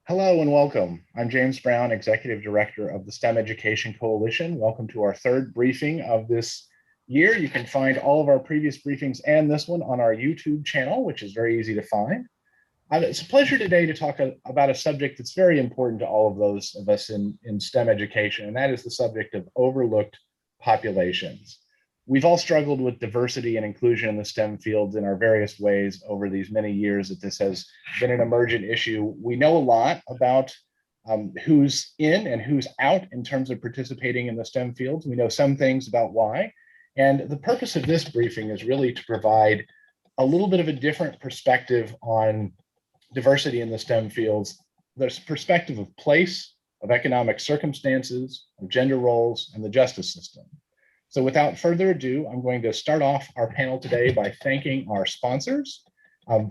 Hello and welcome. I'm James Brown, Executive Director of the STEM Education Coalition. Welcome to our third briefing of this year. You can find all of our previous briefings and this one on our YouTube channel, which is very easy to find. It's a pleasure today to talk about a subject that's very important to all of those of us in STEM education, and that is the subject of overlooked populations. We've all struggled with diversity and inclusion in the STEM fields in our various ways over these many years that this has been an emergent issue. We know a lot about who's in and who's out in terms of participating in the STEM fields. We know some things about why. And the purpose of this briefing is really to provide a little bit of a different perspective on diversity in the STEM fields. There's perspective of place, of economic circumstances, of gender roles, and the justice system. So without further ado, I'm going to start off our panel today by thanking our sponsors.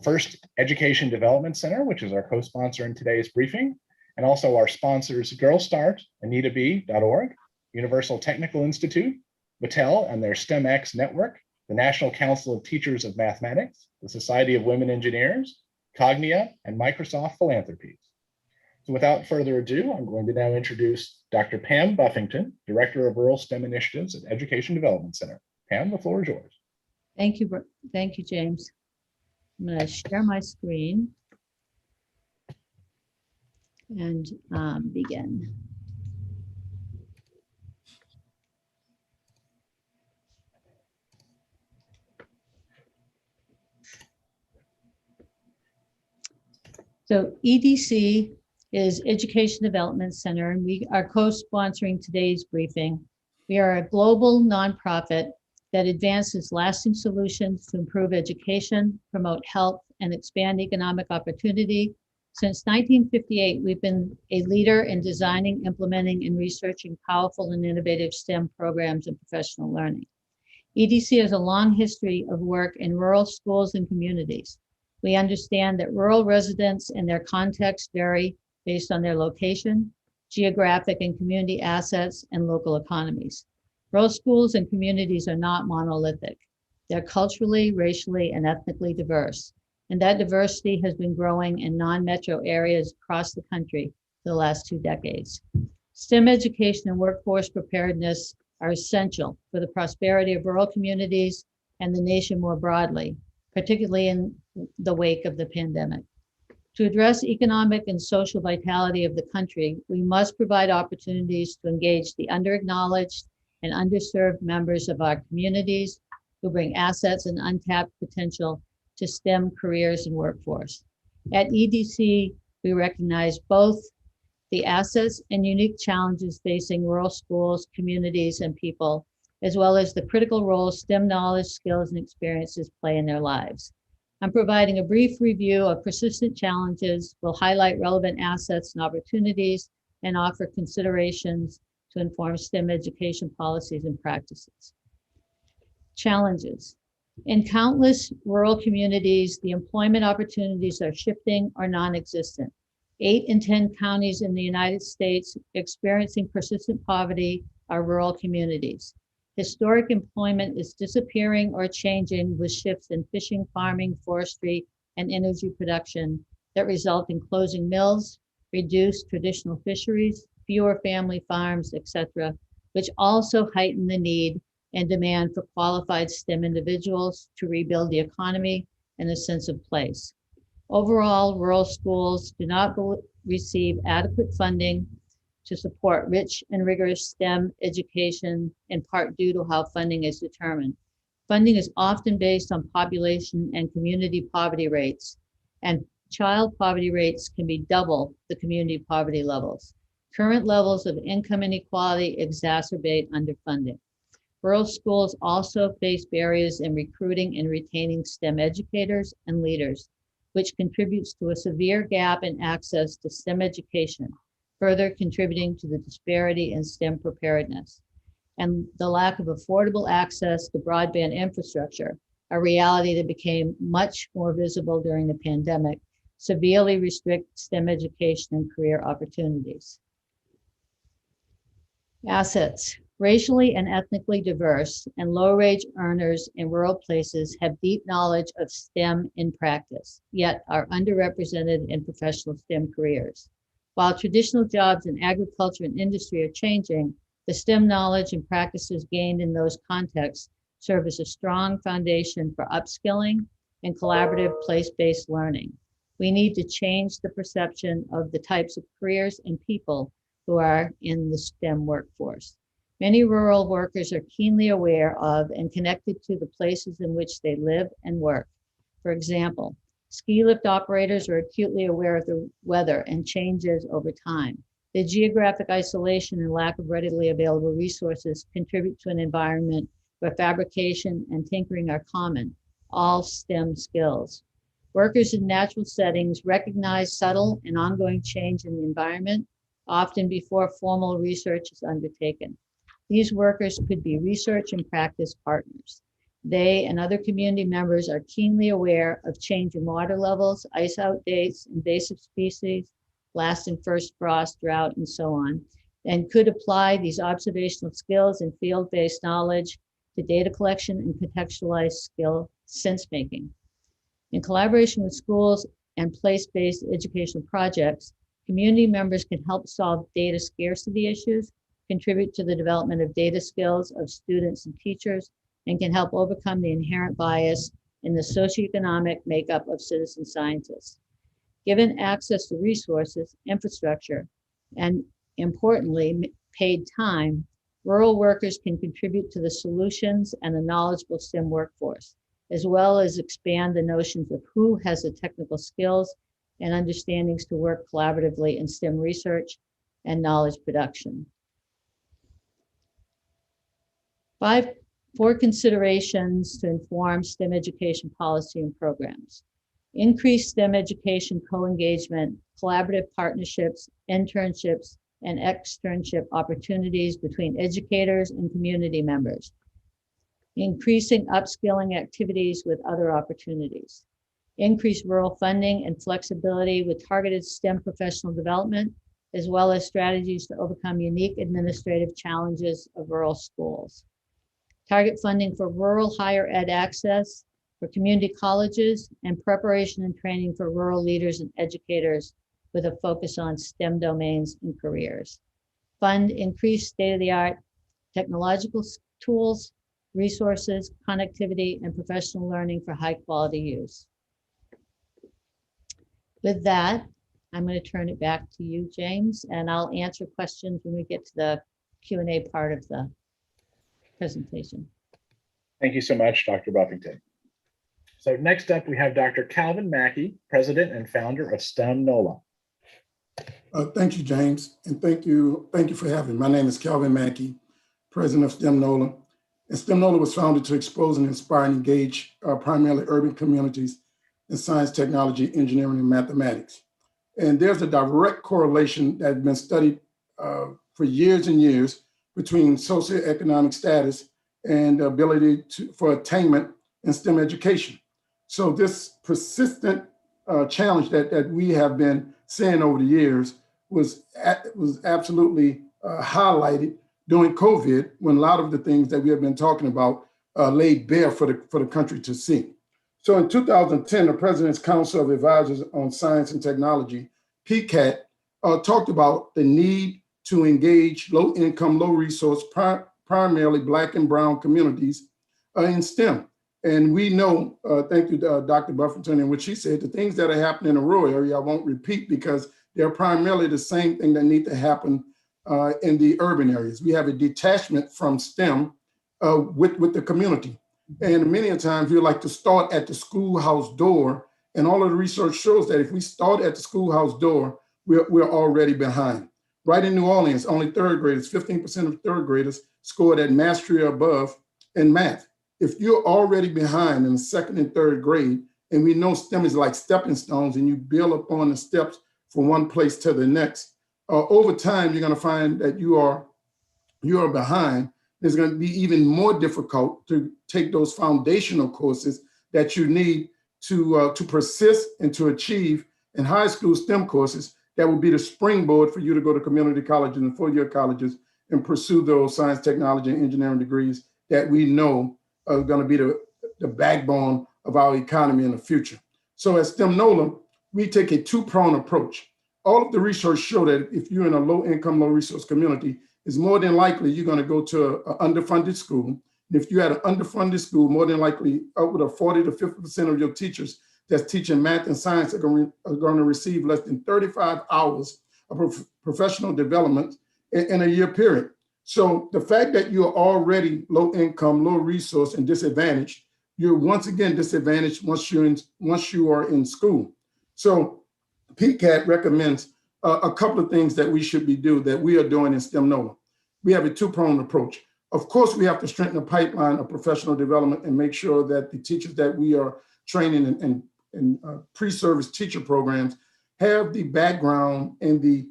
First, Education Development Center, which is our co-sponsor in today's briefing, and also our sponsors, Girl Start, AnitaB.org, Universal Technical Institute, Battelle and their STEMX network, the National Council of Teachers of Mathematics, the Society of Women Engineers, Cognia, and Microsoft Philanthropies. So without further ado, I'm going to now introduce Dr. Pam Buffington, Director of Rural STEM Initiatives at Education Development Center. Pam, the floor is yours. Thank you, James. I'm going to share my screen and begin. So EDC is Education Development Center, and we are co-sponsoring today's briefing. We are a global nonprofit that advances lasting solutions to improve education, promote health, and expand economic opportunity. Since 1958, we've been a leader in designing, implementing, and researching powerful and innovative STEM programs and professional learning. EDC has a long history of work in rural schools and communities. We understand that rural residents and their context vary based on their location, geographic and community assets, and local economies. Rural schools and communities are not monolithic. They're culturally, racially, and ethnically diverse. And that diversity has been growing in non-metro areas across the country for the last 2 decades. STEM education and workforce preparedness are essential for the prosperity of rural communities and the nation more broadly, particularly in the wake of the pandemic. To address economic and social vitality of the country, we must provide opportunities to engage the underacknowledged and underserved members of our communities who bring assets and untapped potential to STEM careers and workforce. At EDC, we recognize both the assets and unique challenges facing rural schools, communities, and people, as well as the critical role STEM knowledge, skills, and experiences play in their lives. I'm providing a brief review of persistent challenges, will highlight relevant assets and opportunities, and offer considerations to inform STEM education policies and practices. Challenges. In countless rural communities, the employment opportunities are shifting or non-existent. 8 in 10 counties in the United States experiencing persistent poverty are rural communities. Historic employment is disappearing or changing with shifts in fishing, farming, forestry, and energy production that result in closing mills, reduced traditional fisheries, fewer family farms, etc., which also heighten the need and demand for qualified STEM individuals to rebuild the economy and a sense of place. Overall, rural schools do not receive adequate funding to support rich and rigorous STEM education, in part due to how funding is determined. Funding is often based on population and community poverty rates, and child poverty rates can be double the community poverty levels. Current levels of income inequality exacerbate underfunding. Rural schools also face barriers in recruiting and retaining STEM educators and leaders, which contributes to a severe gap in access to STEM education, further contributing to the disparity in STEM preparedness. And the lack of affordable access to broadband infrastructure, a reality that became much more visible during the pandemic, severely restrict STEM education and career opportunities. Assets. Racially and ethnically diverse and low-wage earners in rural places have deep knowledge of STEM in practice, yet are underrepresented in professional STEM careers. While traditional jobs in agriculture and industry are changing, the STEM knowledge and practices gained in those contexts serve as a strong foundation for upskilling and collaborative place-based learning. We need to change the perception of the types of careers and people who are in the STEM workforce. Many rural workers are keenly aware of and connected to the places in which they live and work. For example, ski lift operators are acutely aware of the weather and changes over time. The geographic isolation and lack of readily available resources contribute to an environment where fabrication and tinkering are common, all STEM skills. Workers in natural settings recognize subtle and ongoing change in the environment, often before formal research is undertaken. These workers could be research and practice partners. They and other community members are keenly aware of changing water levels, ice out dates, invasive species, last and first frost, drought, and so on, and could apply these observational skills and field-based knowledge to data collection and contextualized skill sense-making. In collaboration with schools and place-based educational projects, community members can help solve data scarcity issues, contribute to the development of data skills of students and teachers, and can help overcome the inherent bias in the socioeconomic makeup of citizen scientists. Given access to resources, infrastructure, and importantly, paid time, rural workers can contribute to the solutions and the knowledgeable STEM workforce, as well as expand the notions of who has the technical skills and understandings to work collaboratively in STEM research and knowledge production. Four considerations to inform STEM education policy and programs. Increase STEM education co-engagement, collaborative partnerships, internships, and externship opportunities between educators and community members. Increasing upskilling activities with other opportunities. Increase rural funding and flexibility with targeted STEM professional development, as well as strategies to overcome unique administrative challenges of rural schools. Target funding for rural higher ed access, for community colleges, and preparation and training for rural leaders and educators with a focus on STEM domains and careers. Fund increased state-of-the-art technological tools, resources, connectivity, and professional learning for high-quality use. With that, I'm going to turn it back to you, James, and I'll answer questions when we get to the Q&A part of the presentation. Thank you so much, Dr. Buffington. So next up, we have Dr. Calvin Mackey, president and founder of STEM NOLA. Thank you, James, and thank you for having me. My name is Calvin Mackey, president of STEM NOLA. And STEM NOLA was founded to expose and inspire and engage primarily urban communities in science, technology, engineering, and mathematics. And there's a direct correlation that has been studied for years and years between socioeconomic status and the ability for attainment in STEM education. So this persistent challenge that we have been seeing over the years was absolutely highlighted during COVID, when a lot of the things that we have been talking about laid bare for the country to see. So in 2010, the President's Council of Advisors on Science and Technology, PCAT, talked about the need to engage low-income, low-resource, primarily Black and Brown communities in STEM. And we know, thank you, Dr. Buffington, and what she said, the things that are happening in the rural area, I won't repeat because they're primarily the same thing that need to happen in the urban areas. We have a detachment from STEM with the community. And many a times we like to start at the schoolhouse door, and all of the research shows that if we start at the schoolhouse door, we're already behind. Right in New Orleans, only third graders, 15% of third graders scored at mastery or above in math. If you're already behind in the second and third grade, and we know STEM is like stepping stones and you build upon the steps from one place to the next, over time, you're going to find that you are behind. It's going to be even more difficult to take those foundational courses that you need to persist and to achieve in high school STEM courses that will be the springboard for you to go to community colleges and four-year colleges and pursue those science, technology, and engineering degrees that we know are going to be the backbone of our economy in the future. So at STEM NOLA, we take a two-pronged approach. All of the research show that if you're in a low-income, low-resource community, it's more than likely you're going to go to an underfunded school. And if you're at an underfunded school, more than likely upward of 40 to 50% of your teachers that's teaching math and science are going to receive less than 35 hours of professional development in a year period. So the fact that you're already low income, low resource, and disadvantaged, you're once again disadvantaged once you are in school. So PCAT recommends a couple of things that we should be doing that we are doing in STEM NOLA. We have a two-pronged approach. Of course, we have to strengthen the pipeline of professional development and make sure that the teachers that we are training in pre-service teacher programs have the background and the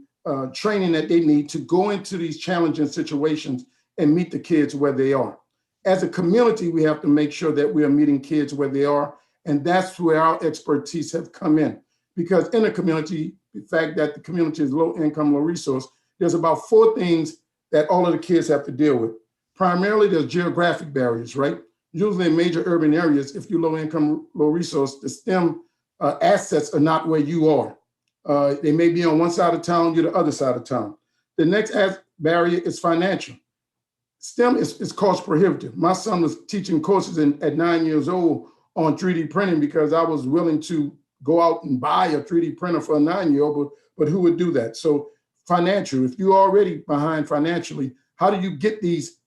training that they need to go into these challenging situations and meet the kids where they are. As a community, we have to make sure that we are meeting kids where they are, and that's where our expertise have come in. Because in a community, the fact that the community is low income, low resource, there's about 4 things that all of the kids have to deal with. Primarily, there's geographic barriers, right? Usually in major urban areas, if you're low income, low resource, the STEM assets are not where you are. They may be on one side of town, you're the other side of town. The next barrier is financial. STEM is cost prohibitive. My son was teaching courses at 9 years old on 3D printing because I was willing to go out and buy a 3D printer for a 9-year-old, but who would do that? So financial, if you're already behind financially, how do you get these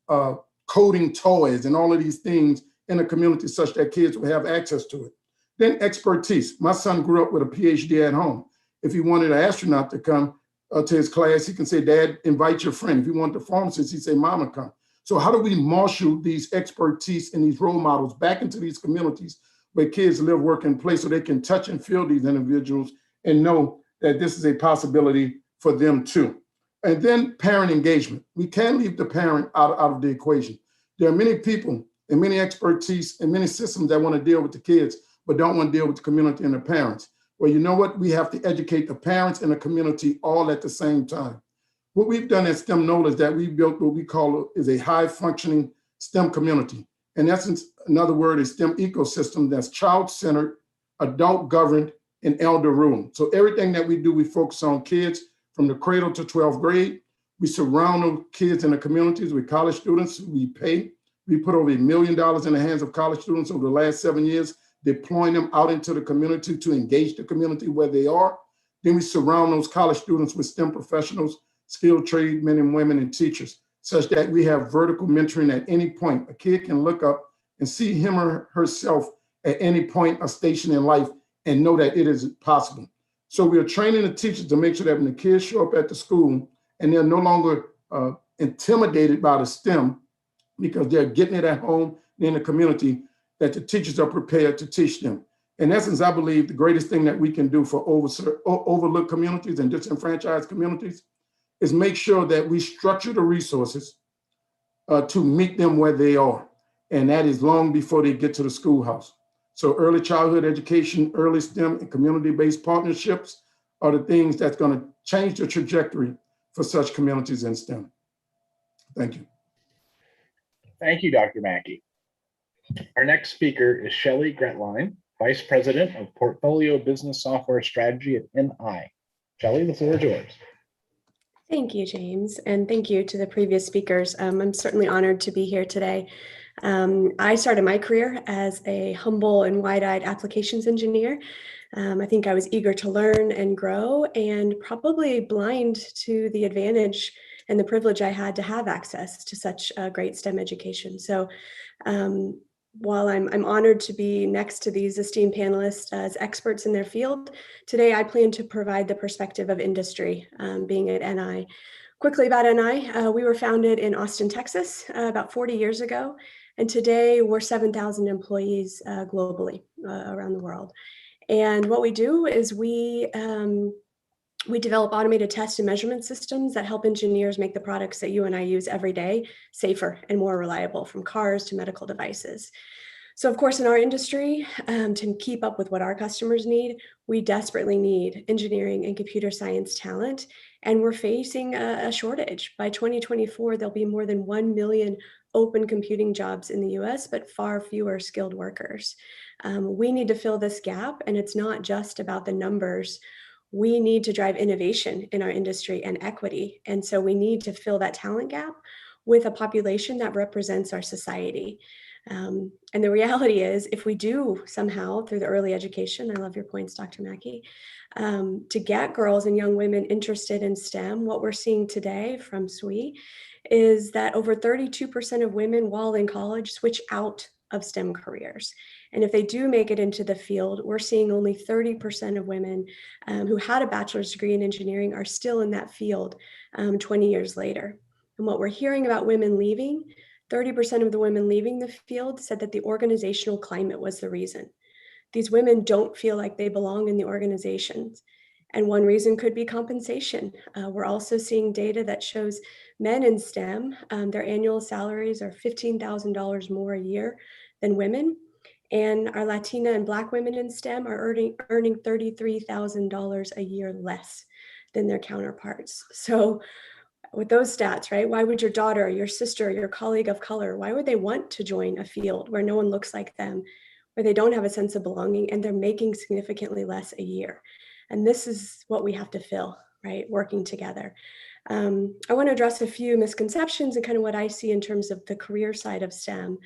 coding toys and all of these things in a community such that kids will have access to it? Then expertise. My son grew up with a PhD at home. If he wanted an astronaut to come to his class, he can say, Dad, invite your friend. If he wanted a pharmacist, he'd say, Mama, come. So how do we marshal these expertise and these role models back into these communities where kids live, work, and play so they can touch and feel these individuals and know that this is a possibility for them too? And then parent engagement. We can't leave the parent out of the equation. There are many people and many expertise and many systems that want to deal with the kids, but don't want to deal with the community and the parents. Well, you know what? We have to educate the parents and the community all at the same time. What we've done at STEM NOLA is that we built what we call is a high functioning STEM community. In essence, another word is STEM ecosystem that's child-centered, adult governed, and elder ruled. So everything that we do, we focus on kids from the cradle to 12th grade. We surround those kids in the communities with college students who we pay. We put over $1 million in the hands of college students over the last 7 years, deploying them out into the community to engage the community where they are. Then we surround those college students with STEM professionals, skilled trade men and women and teachers, such that we have vertical mentoring at any point. A kid can look up and see him or herself at any point or station in life and know that it is possible. So we are training the teachers to make sure that when the kids show up at the school and they're no longer intimidated by the STEM because they're getting it at home in the community, that the teachers are prepared to teach them. In essence, I believe the greatest thing that we can do for overlooked communities and disenfranchised communities is make sure that we structure the resources to meet them where they are. And that is long before they get to the schoolhouse. So early childhood education, early STEM and community-based partnerships are the things that's going to change the trajectory for such communities in STEM. Thank you. Thank you, Dr. Mackey. Our next speaker is Shelley Gretlein, Vice President of Portfolio Business Software Strategy at NI. Shelley, the floor is yours. Thank you, James, and thank you to the previous speakers. I'm certainly honored to be here today. I started my career as a humble and wide-eyed applications engineer. I think I was eager to learn and grow and probably blind to the advantage and the privilege I had to have access to such a great STEM education. So while I'm honored to be next to these esteemed panelists as experts in their field, today I plan to provide the perspective of industry, being at NI. Quickly about NI, we were founded in Austin, Texas, about 40 years ago, and today we're 7,000 employees globally around the world. And what we do is we We develop automated test and measurement systems that help engineers make the products that you and I use every day safer and more reliable, from cars to medical devices. So of course, in our industry, to keep up with what our customers need, we desperately need engineering and computer science talent, and we're facing a shortage. By 2024, there'll be more than 1 million open computing jobs in the US, but far fewer skilled workers. We need to fill this gap, and it's not just about the numbers. We need to drive innovation in our industry and equity. And so we need to fill that talent gap with a population that represents our society. And the reality is, if we do somehow through the early education, I love your points, Dr. Mackey, to get girls and young women interested in STEM, what we're seeing today from SWE is that over 32% of women while in college switch out of STEM careers. And if they do make it into the field, we're seeing only 30% of women who had a bachelor's degree in engineering are still in that field 20 years later. And what we're hearing about women leaving, 30% of the women leaving the field said that the organizational climate was the reason. These women don't feel like they belong in the organizations. And one reason could be compensation. We're also seeing data that shows men in STEM, their annual salaries are $15,000 more a year than women. And our Latina and Black women in STEM are earning $33,000 a year less than their counterparts. So with those stats, right? Why would your daughter, your sister, your colleague of color, why would they want to join a field where no one looks like them, where they don't have a sense of belonging and they're making significantly less a year? And this is what we have to fill, right? Working together. I want to address a few misconceptions and kind of what I see in terms of the career side of STEM.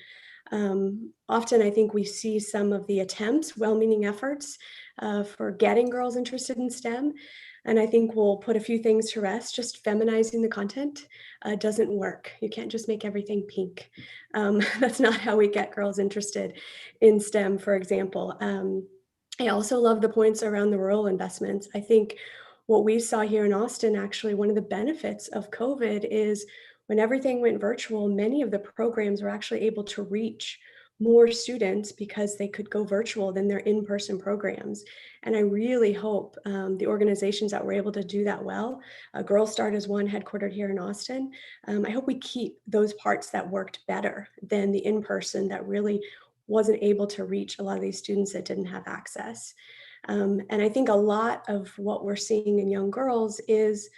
Often I think we see some of the attempts, well-meaning efforts for getting girls interested in STEM. And I think we'll put a few things to rest. Just feminizing the content doesn't work. You can't just make everything pink. That's not how we get girls interested in STEM, for example. I also love the points around the rural investments. I think what we saw here in Austin, actually, one of the benefits of COVID is when everything went virtual, many of the programs were actually able to reach more students because they could go virtual than their in-person programs. And I really hope the organizations that were able to do that well, Girl Start is one headquartered here in Austin. I hope we keep those parts that worked better than the in-person that really wasn't able to reach a lot of these students that didn't have access. And I think a lot of what we're seeing in young girls is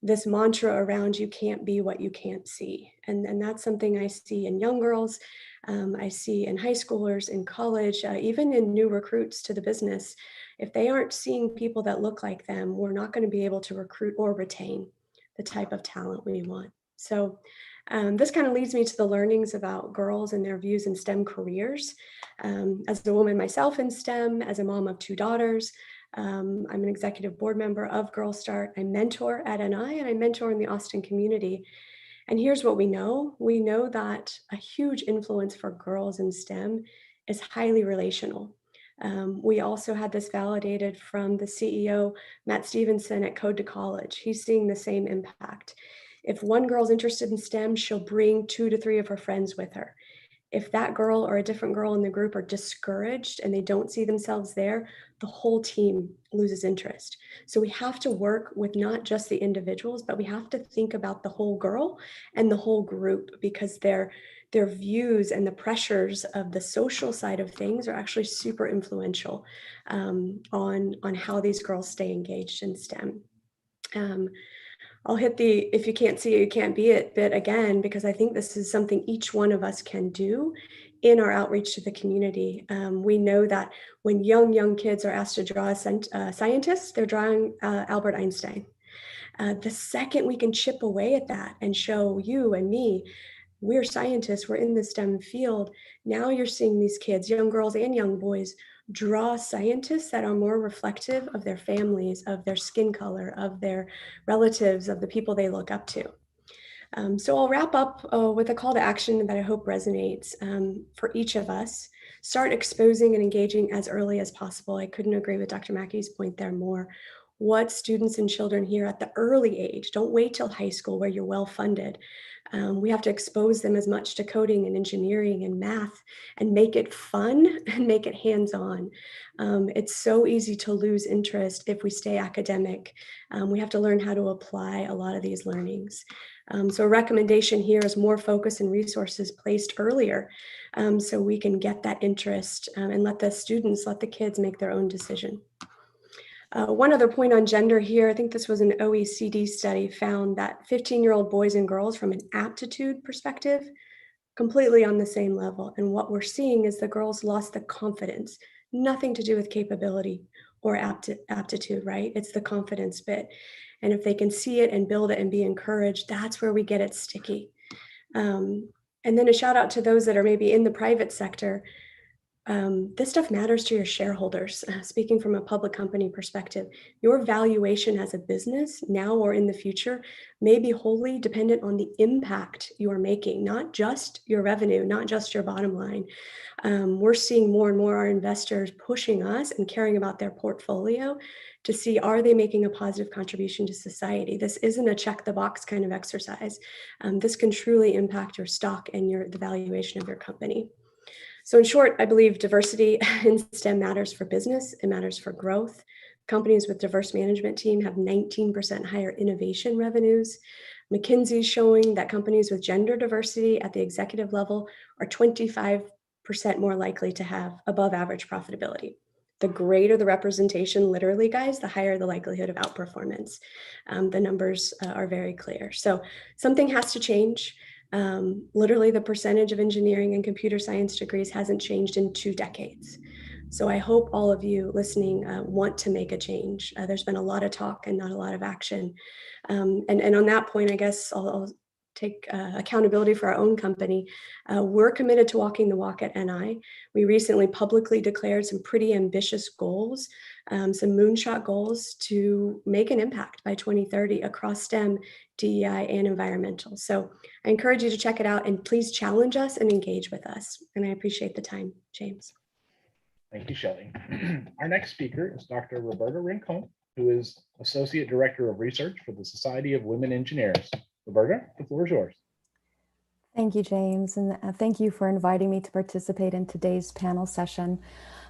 this mantra around you can't be what you can't see. And that's something I see in young girls. I see in high schoolers, in college, even in new recruits to the business. If they aren't seeing people that look like them, we're not going to be able to recruit or retain the type of talent we want. So this kind of leads me to the learnings about girls and their views in STEM careers. As a woman myself in STEM, as a mom of 2 daughters, I'm an executive board member of Girl Start. I mentor at NI and I mentor in the Austin community. And here's what we know. We know that a huge influence for girls in STEM is highly relational. We also had this validated from the CEO, Matt Stevenson at Code to College. He's seeing the same impact. If one girl's interested in STEM, she'll bring 2 to 3 of her friends with her. If that girl or a different girl in the group are discouraged and they don't see themselves there, the whole team loses interest. So we have to work with not just the individuals, but we have to think about the whole girl and the whole group, because their views and the pressures of the social side of things are actually super influential on how these girls stay engaged in STEM. I'll hit the if you can't see it, you can't be it bit again, because I think this is something each one of us can do in our outreach to the community. We know that when young kids are asked to draw a scientist, they're drawing Albert Einstein. The second we can chip away at that and show you and me, we're scientists, we're in the STEM field, now you're seeing these kids, young girls and young boys, draw scientists that are more reflective of their families, of their skin color, of their relatives, of the people they look up to. So I'll wrap up with a call to action that I hope resonates for each of us. Start exposing and engaging as early as possible. I couldn't agree with Dr. Mackey's point there more. what students and children hear at the early age. Don't wait till high school where you're well funded. We have to expose them as much to coding and engineering and math and make it fun and make it hands-on. It's so easy to lose interest if we stay academic. We have to learn how to apply a lot of these learnings. So a recommendation here is more focus and resources placed earlier, so we can get that interest and let the kids make their own decision. One other point on gender here, I think this was an OECD study, found that 15-year-old boys and girls from an aptitude perspective, completely on the same level. And what we're seeing is the girls lost the confidence, nothing to do with capability or aptitude, right? It's the confidence bit. And if they can see it and build it and be encouraged, that's where we get it sticky. And then a shout out to those that are maybe in the private sector. This stuff matters to your shareholders. Speaking from a public company perspective, your valuation as a business now or in the future may be wholly dependent on the impact you are making, not just your revenue, not just your bottom line. We're seeing more and more our investors pushing us and caring about their portfolio to see, are they making a positive contribution to society? This isn't a check the box kind of exercise. This can truly impact your stock and the valuation of your company. So in short, I believe diversity in STEM matters for business. It matters for growth. Companies with diverse management team have 19% higher innovation revenues. McKinsey's showing that companies with gender diversity at the executive level are 25% more likely to have above average profitability. The greater the representation, literally, guys, the higher the likelihood of outperformance. The numbers are very clear. So something has to change. Literally, the percentage of engineering and computer science degrees hasn't changed in 2 decades. So I hope all of you listening want to make a change. There's been a lot of talk and not a lot of action. And on that point, I guess I'll take accountability for our own company. We're committed to walking the walk at NI. We recently publicly declared some pretty ambitious goals, some moonshot goals to make an impact by 2030 across STEM, DEI, and environmental. So I encourage you to check it out and please challenge us and engage with us. And I appreciate the time, James. Thank you, Shelley. Our next speaker is Dr. Roberta Rincon, who is Associate Director of Research for the Society of Women Engineers. Roberta, the floor is yours. Thank you, James, and thank you for inviting me to participate in today's panel session.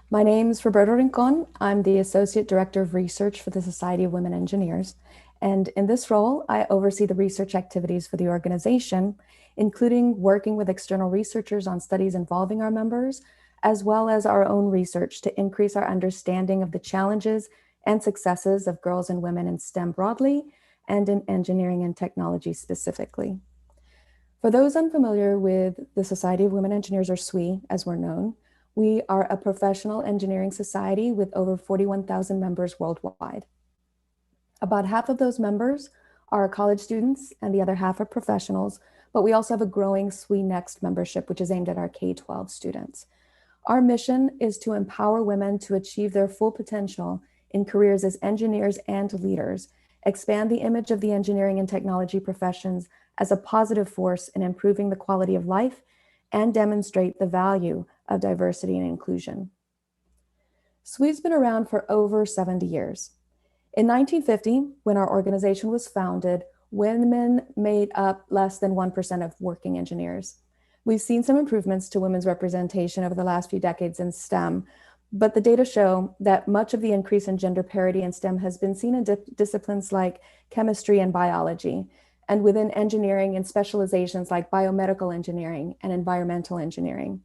My name is Roberta Rincon. I'm the Associate Director of Research for the Society of Women Engineers. And in this role, I oversee the research activities for the organization, including working with external researchers on studies involving our members, as well as our own research to increase our understanding of the challenges and successes of girls and women in STEM broadly, and in engineering and technology specifically. For those unfamiliar with the Society of Women Engineers, or SWE, as we're known, we are a professional engineering society with over 41,000 members worldwide. About half of those members are college students and the other half are professionals, but we also have a growing SWE Next membership, which is aimed at our K-12 students. Our mission is to empower women to achieve their full potential in careers as engineers and leaders, expand the image of the engineering and technology professions as a positive force in improving the quality of life, and demonstrate the value of diversity and inclusion. SWE's been around for over 70 years. In 1950, when our organization was founded, women made up less than 1% of working engineers. We've seen some improvements to women's representation over the last few decades in STEM, but the data show that much of the increase in gender parity in STEM has been seen in disciplines like chemistry and biology, and within engineering and specializations like biomedical engineering and environmental engineering.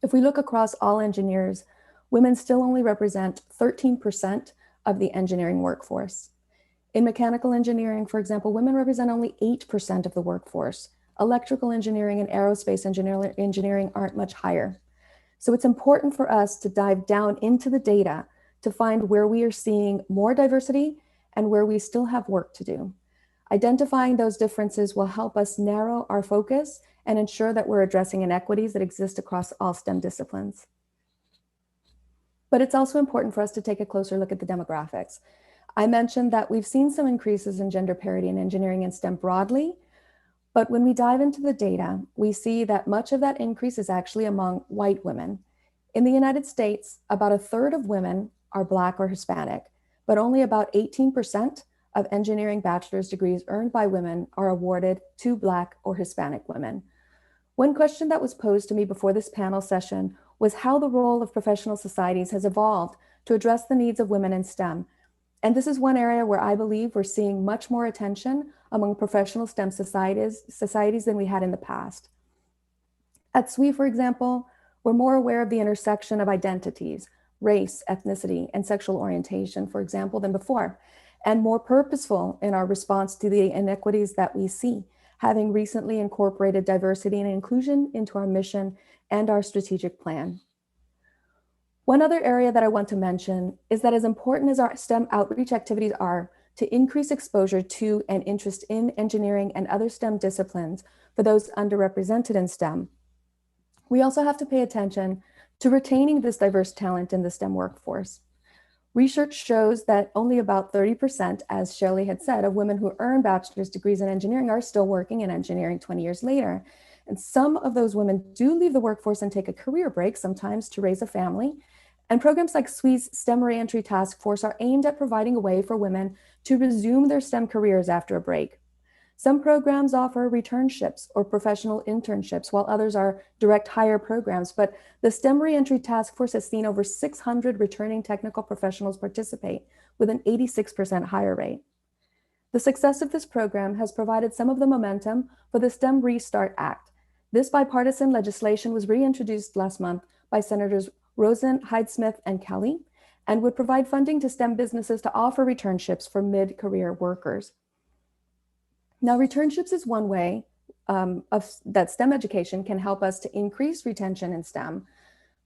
If we look across all engineers, women still only represent 13% of the engineering workforce. In mechanical engineering, for example, women represent only 8% of the workforce. Electrical engineering and aerospace engineering aren't much higher. So it's important for us to dive down into the data to find where we are seeing more diversity and where we still have work to do. Identifying those differences will help us narrow our focus and ensure that we're addressing inequities that exist across all STEM disciplines. But it's also important for us to take a closer look at the demographics. I mentioned that we've seen some increases in gender parity in engineering and STEM broadly, but when we dive into the data, we see that much of that increase is actually among white women. In the United States, about 1/3 of women are Black or Hispanic, but only about 18% of engineering bachelor's degrees earned by women are awarded to Black or Hispanic women. One question that was posed to me before this panel session was how the role of professional societies has evolved to address the needs of women in STEM. And this is one area where I believe we're seeing much more attention among professional STEM societies than we had in the past. At SWE, for example, we're more aware of the intersection of identities, race, ethnicity, and sexual orientation, for example, than before, and more purposeful in our response to the inequities that we see, having recently incorporated diversity and inclusion into our mission and our strategic plan. One other area that I want to mention is that as important as our STEM outreach activities are to increase exposure to and interest in engineering and other STEM disciplines for those underrepresented in STEM, we also have to pay attention to retaining this diverse talent in the STEM workforce. Research shows that only about 30%, as Shelley had said, of women who earn bachelor's degrees in engineering are still working in engineering 20 years later. And some of those women do leave the workforce and take a career break, sometimes to raise a family. And programs like SWE's STEM Reentry Task Force are aimed at providing a way for women to resume their STEM careers after a break. Some programs offer returnships or professional internships, while others are direct hire programs. But the STEM Reentry Task Force has seen over 600 returning technical professionals participate with an 86% hire rate. The success of this program has provided some of the momentum for the STEM Restart Act. This bipartisan legislation was reintroduced last month by Senators Rosen, Hyde-Smith, and Kelly, and would provide funding to STEM businesses to offer returnships for mid-career workers. Now, returnships is one way that STEM education can help us to increase retention in STEM,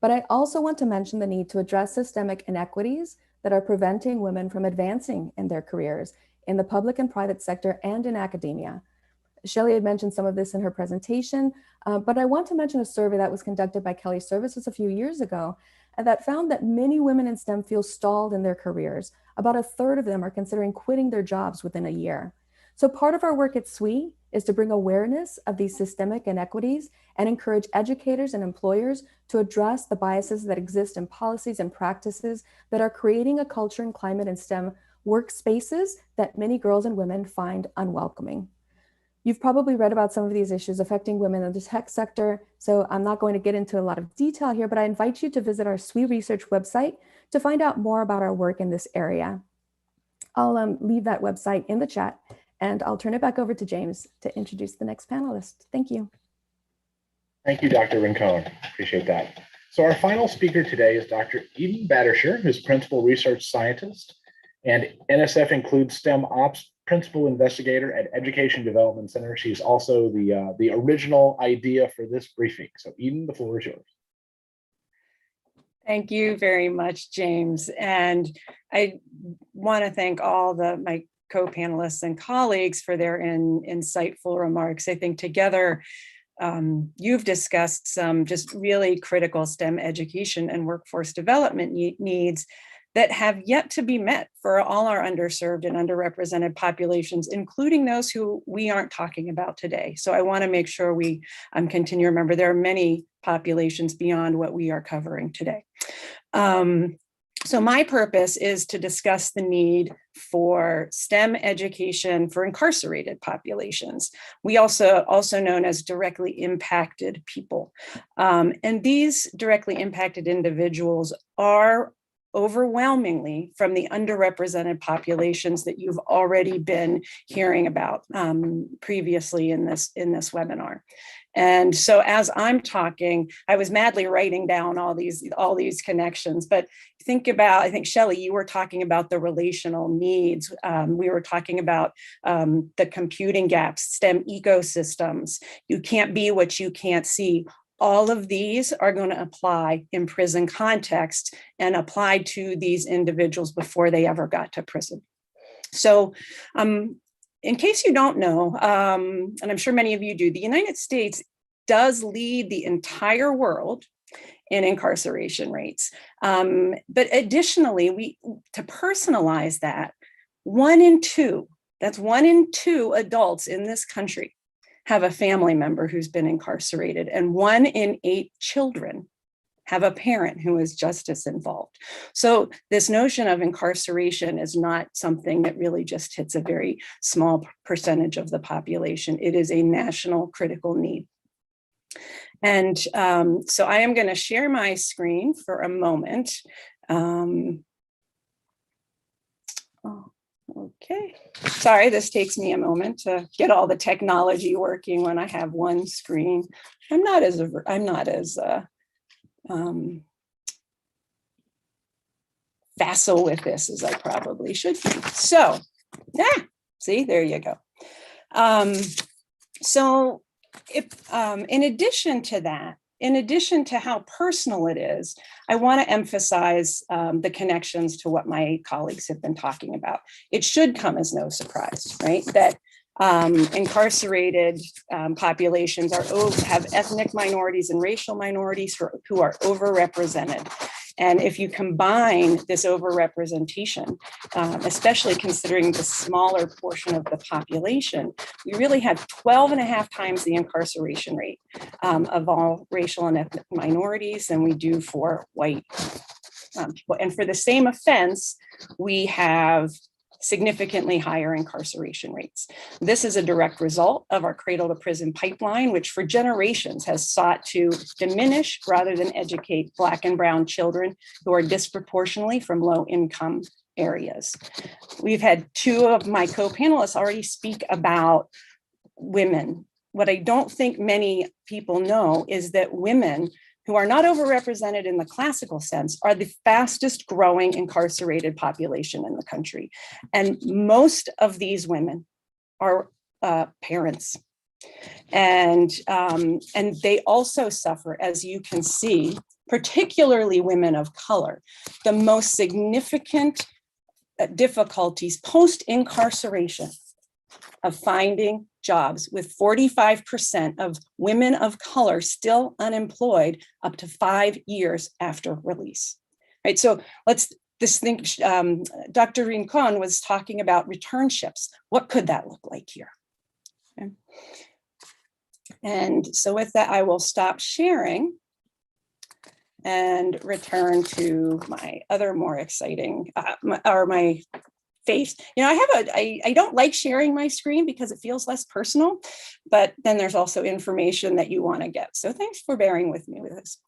but I also want to mention the need to address systemic inequities that are preventing women from advancing in their careers in the public and private sector and in academia. Shelley had mentioned some of this in her presentation, but I want to mention a survey that was conducted by Kelly Services a few years ago and that found that many women in STEM feel stalled in their careers. About a third of them are considering quitting their jobs within a year. So part of our work at SWE is to bring awareness of these systemic inequities and encourage educators and employers to address the biases that exist in policies and practices that are creating a culture and climate in STEM workspaces that many girls and women find unwelcoming. You've probably read about some of these issues affecting women in the tech sector, so I'm not going to get into a lot of detail here, but I invite you to visit our SWE Research website to find out more about our work in this area. I'll leave that website in the chat, and I'll turn it back over to James to introduce the next panelist. Thank you. Thank you, Dr. Rincon. Appreciate that. So our final speaker today is Dr. Eden Battershere, who's Principal Research Scientist, and NSF includes STEM Ops Principal Investigator at Education Development Center. She's also the original idea for this briefing. So Eden, the floor is yours. Thank you very much, James. And I want to thank all my co-panelists and colleagues for their insightful remarks. I think together, you've discussed some just really critical STEM education and workforce development needs that have yet to be met for all our underserved and underrepresented populations, including those who we aren't talking about today. So I want to make sure we continue to remember there are many populations beyond what we are covering today. So my purpose is to discuss the need for STEM education for incarcerated populations. We also known as directly impacted people. And these directly impacted individuals are overwhelmingly from the underrepresented populations that you've already been hearing about previously in this webinar. And so as I'm talking, I was madly writing down all these connections, but I think Shelley, you were talking about the relational needs. We were talking about the computing gaps, STEM ecosystems. You can't be what you can't see. All of these are going to apply in prison context and apply to these individuals before they ever got to prison. So in case you don't know, and I'm sure many of you do, the United States does lead the entire world in incarceration rates. But additionally, to personalize that, 1 in 2, that's 1 in 2 adults in this country have a family member who's been incarcerated, and 1 in 8 children have a parent who is justice involved. So this notion of incarceration is not something that really just hits a very small percentage of the population. It is a national critical need. And so I am going to share my screen for a moment. Okay, sorry, this takes me a moment to get all the technology working when I have one screen. I'm not as facile with this as I probably should be. So, see, there you go. So if, in addition to that, in addition to how personal it is, I want to emphasize the connections to what my colleagues have been talking about. It should come as no surprise, right? That incarcerated populations have ethnic minorities and racial minorities who are overrepresented. And if you combine this overrepresentation, especially considering the smaller portion of the population, we really have 12.5 times the incarceration rate of all racial and ethnic minorities than we do for white people. And for the same offense, we have significantly higher incarceration rates. This is a direct result of our cradle to prison pipeline, which for generations has sought to diminish rather than educate Black and brown children who are disproportionately from low income areas. We've had 2 of my co-panelists already speak about women. What I don't think many people know is that women who are not overrepresented in the classical sense are the fastest growing incarcerated population in the country. And most of these women are parents. And they also suffer, as you can see, particularly women of color, the most significant difficulties post-incarceration of finding jobs, with 45% of women of color still unemployed up to 5 years after release. Right. So Dr. Rincon was talking about returnships. What could that look like here? Okay. And so with that, I will stop sharing and return to my other more exciting, my face. You know, I don't like sharing my screen because it feels less personal, but then there's also information that you want to get. So thanks for bearing with me with this.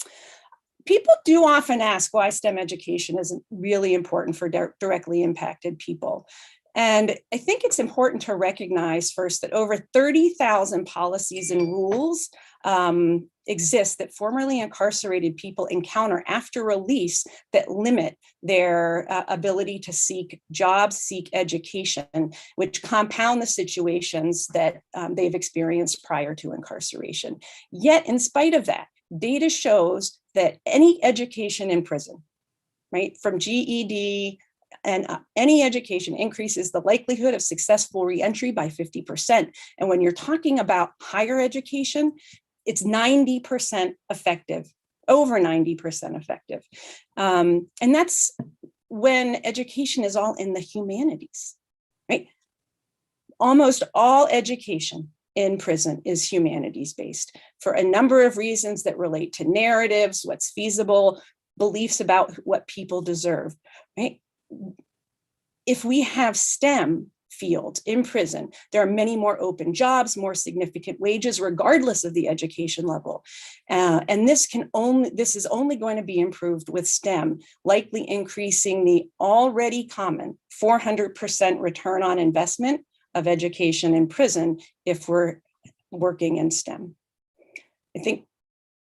People do often ask why STEM education isn't really important for directly impacted people. And I think it's important to recognize first that over 30,000 policies and rules exist that formerly incarcerated people encounter after release that limit their ability to seek jobs, seek education, which compound the situations that they've experienced prior to incarceration. Yet, in spite of that, data shows that any education in prison, right, from GED, and any education increases the likelihood of successful reentry by 50%. And when you're talking about higher education, it's 90% effective, over 90% effective. And that's when education is all in the humanities, right? Almost all education in prison is humanities based for a number of reasons that relate to narratives, what's feasible, beliefs about what people deserve, right? If we have STEM fields in prison, there are many more open jobs, more significant wages, regardless of the education level. And this is only going to be improved with STEM, likely increasing the already common 400% return on investment of education in prison if we're working in STEM. I think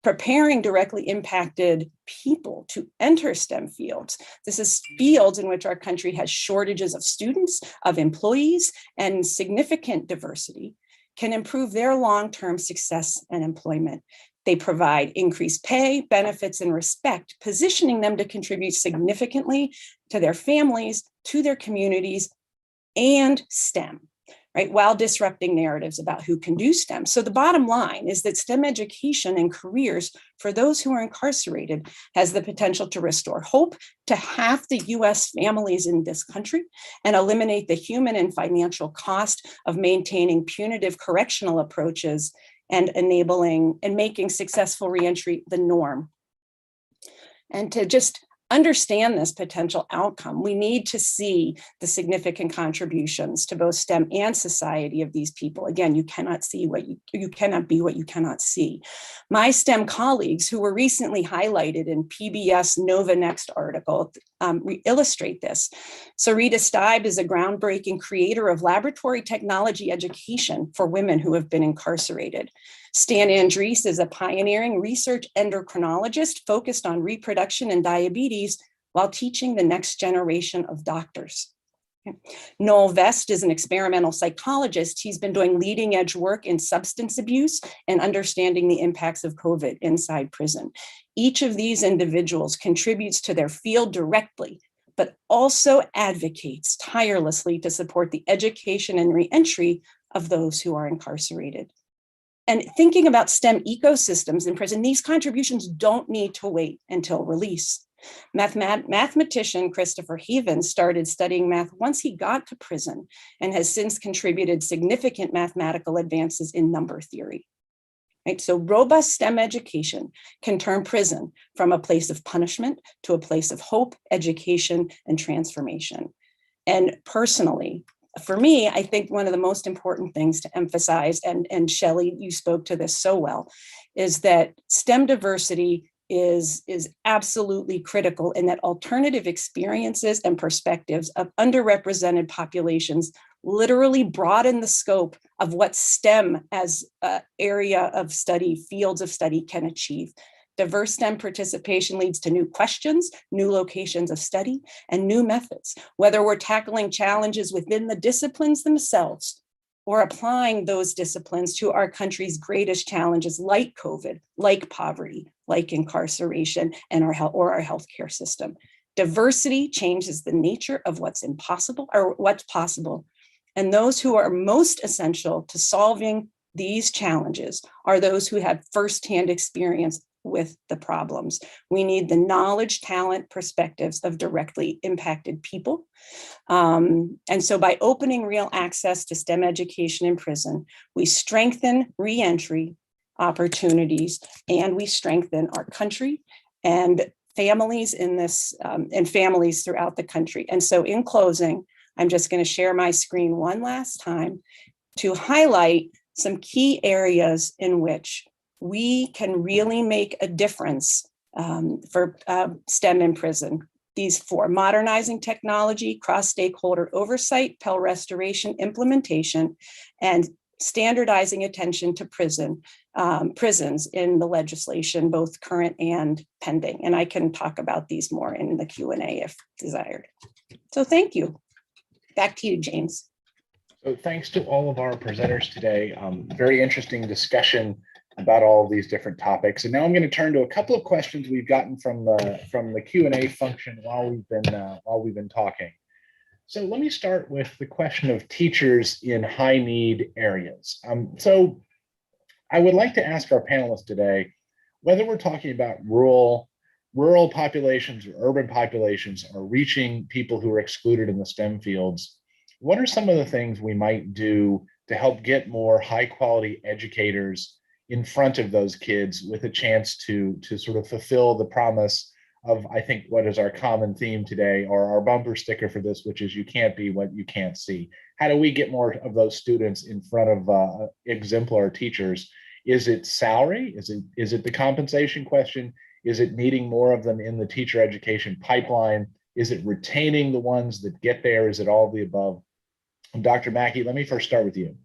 preparing directly impacted people to enter STEM fields. This is fields in which our country has shortages of students, of employees, and significant diversity, can improve their long-term success and employment. They provide increased pay, benefits, and respect, positioning them to contribute significantly to their families, to their communities, and STEM. Right, while disrupting narratives about who can do STEM. So the bottom line is that STEM education and careers for those who are incarcerated has the potential to restore hope to half the US families in this country and eliminate the human and financial cost of maintaining punitive correctional approaches and enabling and making successful reentry the norm. And to just understand this potential outcome, we need to see the significant contributions to both STEM and society of these people. Again, you cannot see what you cannot be what you cannot see. My STEM colleagues, who were recently highlighted in PBS Nova Next article, illustrate this. Sarita Steib is a groundbreaking creator of laboratory technology education for women who have been incarcerated. Stan Andrees is a pioneering research endocrinologist focused on reproduction and diabetes while teaching the next generation of doctors. Noel Vest is an experimental psychologist. He's been doing leading edge work in substance abuse and understanding the impacts of COVID inside prison. Each of these individuals contributes to their field directly, but also advocates tirelessly to support the education and reentry of those who are incarcerated. And thinking about STEM ecosystems in prison, these contributions don't need to wait until release. Mathematician Christopher Havens started studying math once he got to prison and has since contributed significant mathematical advances in number theory. Right? So robust STEM education can turn prison from a place of punishment to a place of hope, education, and transformation. And personally, for me, I think one of the most important things to emphasize, and Shelley, you spoke to this so well, is that STEM diversity is absolutely critical, and that alternative experiences and perspectives of underrepresented populations literally broaden the scope of what STEM as an area of study, fields of study can achieve. Diverse STEM participation leads to new questions, new locations of study, and new methods, whether we're tackling challenges within the disciplines themselves or applying those disciplines to our country's greatest challenges like COVID, like poverty, like incarceration, and our healthcare system. Diversity changes the nature of what's impossible or what's possible. And those who are most essential to solving these challenges are those who have firsthand experience with the problems. We need the knowledge, talent, perspectives of directly impacted people. And so by opening real access to STEM education in prison, we strengthen reentry opportunities, and we strengthen our country and families in this, and families throughout the country. And so in closing, I'm just going to share my screen one last time to highlight some key areas in which we can really make a difference for STEM in prison. These four: modernizing technology, cross-stakeholder oversight, Pell restoration, implementation, and standardizing attention to prisons in the legislation, both current and pending. And I can talk about these more in the Q&A if desired. So thank you. Back to you, James. So thanks to all of our presenters today. Very interesting discussion about all of these different topics. And now I'm going to turn to a couple of questions we've gotten from the Q&A function while we've been talking. So let me start with the question of teachers in high need areas. So I would like to ask our panelists today, whether we're talking about rural populations or urban populations or reaching people who are excluded in the STEM fields, what are some of the things we might do to help get more high quality educators in front of those kids with a chance to sort of fulfill the promise of, I think, what is our common theme today, or our bumper sticker for this, which is you can't be what you can't see. How do we get more of those students in front of exemplar teachers? Is it salary? Is it the compensation question? Is it needing more of them in the teacher education pipeline? Is it retaining the ones that get there? Is it all of the above? Dr. Mackey, let me first start with you.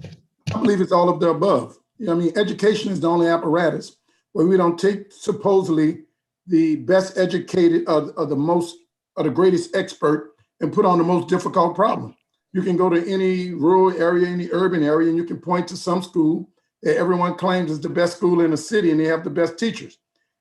I believe it's all of the above. I mean, education is the only apparatus where we don't take supposedly the best educated or the greatest expert and put on the most difficult problem. You can go to any rural area, any urban area, and you can point to some school that everyone claims is the best school in the city and they have the best teachers.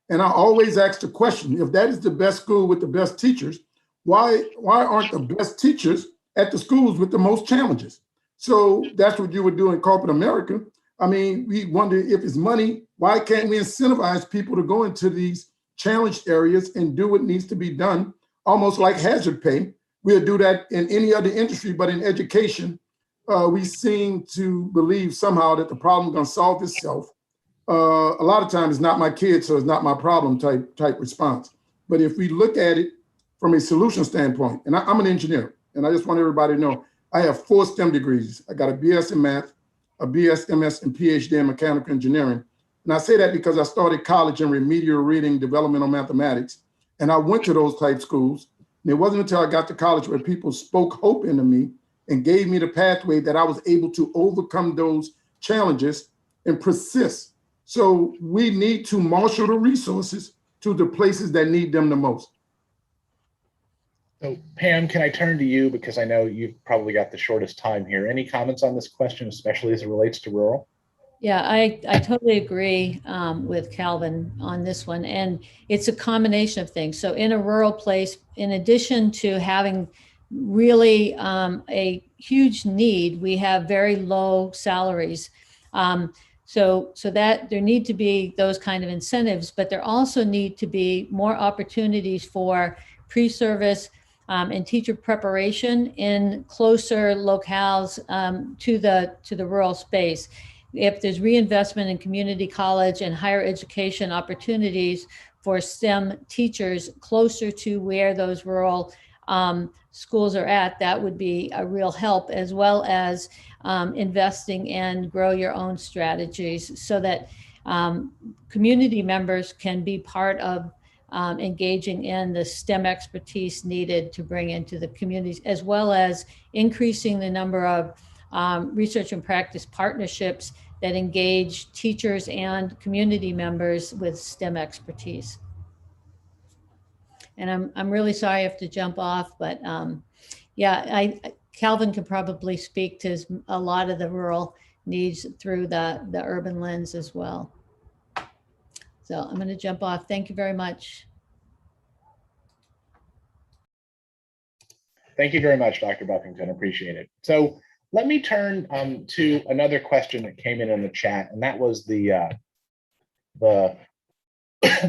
And I always ask the question, if that is the best school with the best teachers, why aren't the best teachers at the schools with the most challenges? So that's what you would do in corporate America. I mean, we wonder if it's money, why can't we incentivize people to go into these challenged areas and do what needs to be done, almost like hazard pay? We'll do that in any other industry, but in education, we seem to believe somehow that the problem is going to solve itself. a lot of times it's not my kid, so it's not my problem type response. But if we look at it from a solution standpoint, and I'm an engineer, and I just want everybody to know, I have 4 STEM degrees. I got a BS in math, a BS, MS, and PhD in mechanical engineering. And I say that because I started college in remedial reading, developmental mathematics, and I went to those type schools. And it wasn't until I got to college where people spoke hope into me and gave me the pathway that I was able to overcome those challenges and persist. So we need to marshal the resources to the places that need them the most. So Pam, can I turn to you, because I know you've probably got the shortest time here. Any comments on this question, especially as it relates to rural? Yeah, I totally agree with Calvin on this one. And it's a combination of things. So in a rural place, in addition to having really a huge need, we have very low salaries. So that there need to be those kind of incentives, but there also need to be more opportunities for pre-service and teacher preparation in closer locales to the rural space. If there's reinvestment in community college and higher education opportunities for STEM teachers closer to where those rural schools are at, that would be a real help, as well as investing in grow your own strategies so that community members can be part of engaging in the STEM expertise needed to bring into the communities, as well as increasing the number of research and practice partnerships that engage teachers and community members with STEM expertise. And I'm really sorry I have to jump off, but yeah, Calvin could probably speak to a lot of the rural needs through the urban lens as well. So I'm going to jump off. Thank you very much. Thank you very much, Dr. Buffington. Appreciate it. So let me turn to another question that came in the chat, and that was the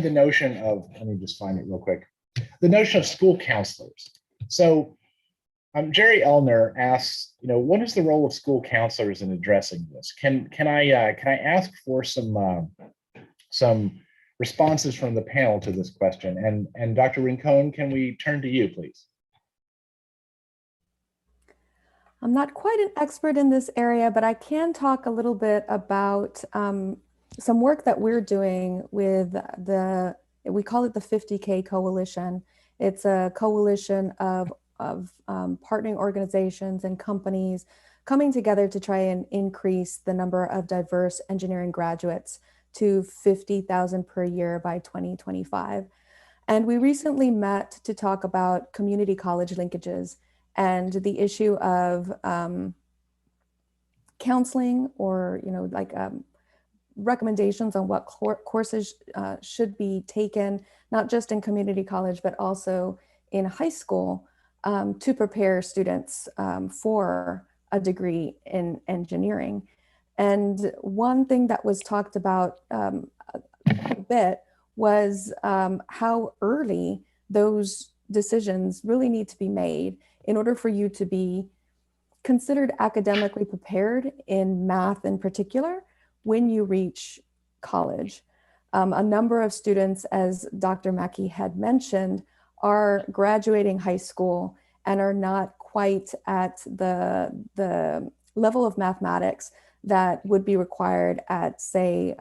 notion of, let me just find it real quick, the notion of school counselors. So Jerry Elner asks, what is the role of school counselors in addressing this? Can I ask for some responses from the panel to this question? And Dr. Rincon, can we turn to you, please? I'm not quite an expert in this area, but I can talk a little bit about some work that we're doing with we call it the 50K Coalition. It's a coalition of partnering organizations and companies coming together to try and increase the number of diverse engineering graduates to 50,000 per year by 2025. And we recently met to talk about community college linkages and the issue of counseling, or recommendations on what courses should be taken, not just in community college, but also in high school, to prepare students for a degree in engineering. And one thing that was talked about a bit was how early those decisions really need to be made in order for you to be considered academically prepared in math in particular when you reach college. A number of students, as Dr. Mackey had mentioned, are graduating high school and are not quite at the level of mathematics that would be required at, say,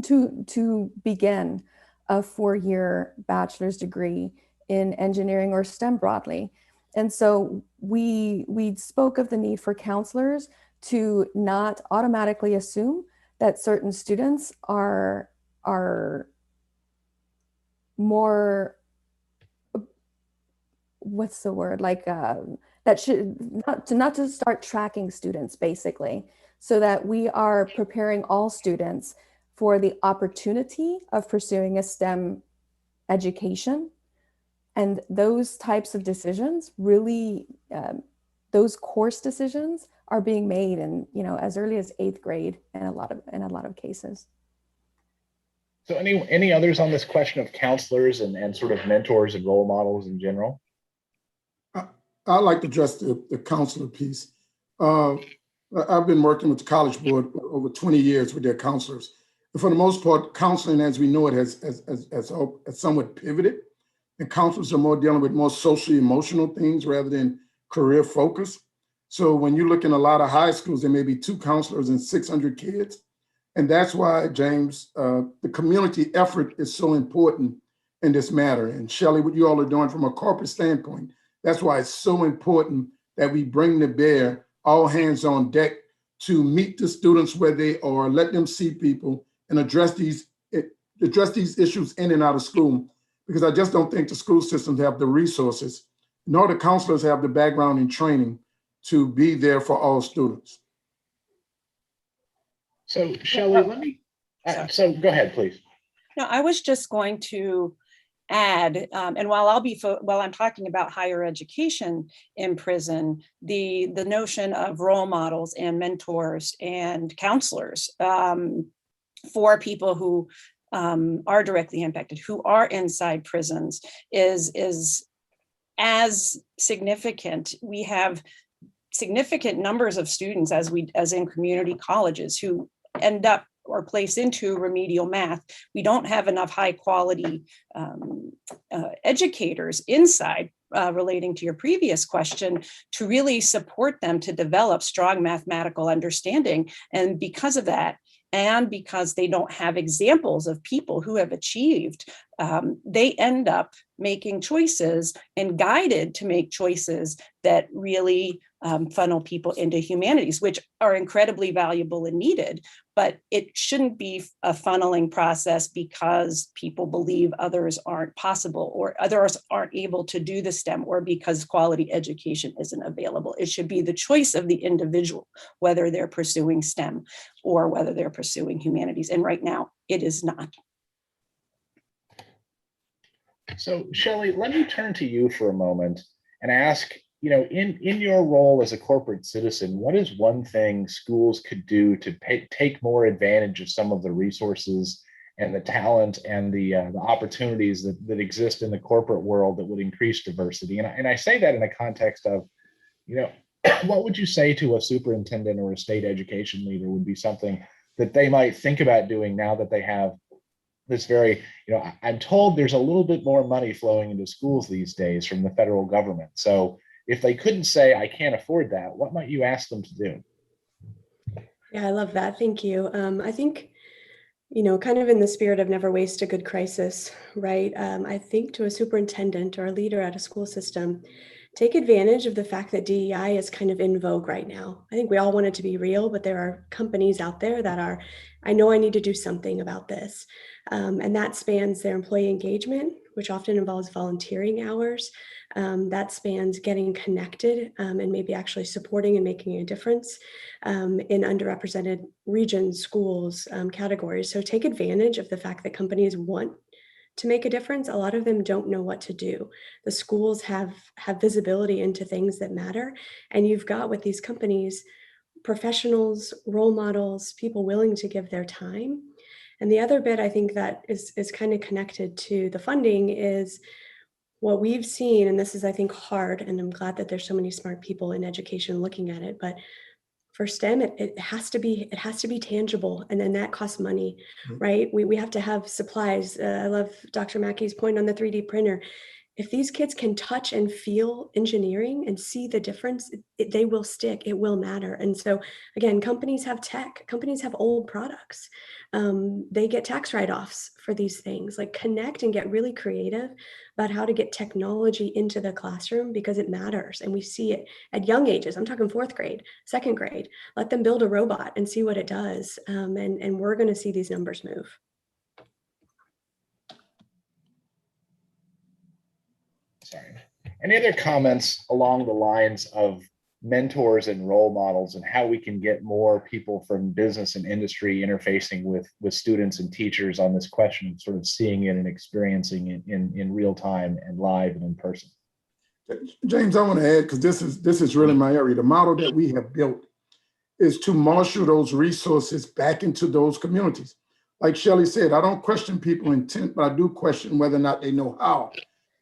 to begin a 4-year bachelor's degree in engineering or STEM broadly. And so we spoke of the need for counselors to not automatically assume that certain students are more, what's the word, like that should not to start tracking students, basically, so that we are preparing all students for the opportunity of pursuing a STEM education. And those types of decisions really, those course decisions are being made in, as early as 8th grade in a lot of cases. So any others on this question of counselors and sort of mentors and role models in general? I'd like to address the counselor piece. I've been working with the College Board over 20 years with their counselors. And for the most part, counseling as we know it has somewhat pivoted. And counselors are more dealing with more socially emotional things rather than career focus. So when you look in a lot of high schools, there may be 2 counselors and 600 kids. And that's why, James, the community effort is so important in this matter. And Shelley, what you all are doing from a corporate standpoint, that's why it's so important that we bring to bear all hands on deck to meet the students where they are, let them see people and address these issues in and out of school. Because I just don't think the school systems have the resources, nor the counselors have the background and training to be there for all students. So Shelley, let me, so go ahead, please. No, I was just going to add, and while I'm talking about higher education in prison, the notion of role models and mentors and counselors for people who are directly impacted, who are inside prisons, is as significant. We have significant numbers of students as in community colleges who end up or place into remedial math. We don't have enough high quality educators inside, relating to your previous question, to really support them to develop strong mathematical understanding. And because of that, and because they don't have examples of people who have achieved, they end up making choices and guided to make choices that really funnel people into humanities, which are incredibly valuable and needed. But it shouldn't be a funneling process because people believe others aren't possible or others aren't able to do the STEM, or because quality education isn't available. It should be the choice of the individual, whether they're pursuing STEM or whether they're pursuing humanities. And right now, it is not. So Shelley, let me turn to you for a moment and ask, in your role as a corporate citizen, what is one thing schools could do to take more advantage of some of the resources and the talent and the opportunities that exist in the corporate world that would increase diversity? And I say that in a context of, what would you say to a superintendent or a state education leader would be something that they might think about doing now that they have this very, I'm told there's a little bit more money flowing into schools these days from the federal government. So if they couldn't say, I can't afford that, what might you ask them to do? Yeah, I love that. Thank you. I think, kind of in the spirit of never waste a good crisis, right? I think to a superintendent or a leader at a school system, take advantage of the fact that DEI is kind of in vogue right now. I think we all want it to be real, but there are companies out there that are, I know I need to do something about this. And that spans their employee engagement, which often involves volunteering hours. That spans getting connected and maybe actually supporting and making a difference in underrepresented regions, schools, categories. So take advantage of the fact that companies want to make a difference. A lot of them don't know what to do. The schools have visibility into things that matter. And you've got with these companies, professionals, role models, people willing to give their time. And the other bit I think that is kind of connected to the funding is what we've seen, and this is, I think, hard, and I'm glad that there's so many smart people in education looking at it, but for STEM, it has to be tangible, and then that costs money, right? We have to have supplies. I love Dr. Mackey's point on the 3D printer. If these kids can touch and feel engineering and see the difference, they will stick, it will matter. And so again, companies have tech, companies have old products. They get tax write-offs for these things. Like, connect and get really creative about how to get technology into the classroom, because it matters. And we see it at young ages. I'm talking 4th grade, 2nd grade. Let them build a robot and see what it does. And we're going to see these numbers move. Sorry. Any other comments along the lines of mentors and role models and how we can get more people from business and industry interfacing with students and teachers on this question of sort of seeing it and experiencing it in real time and live and in person? James, I want to add, because this is really my area. The model that we have built is to marshal those resources back into those communities. Like Shelley said, I don't question people's intent, but I do question whether or not they know how.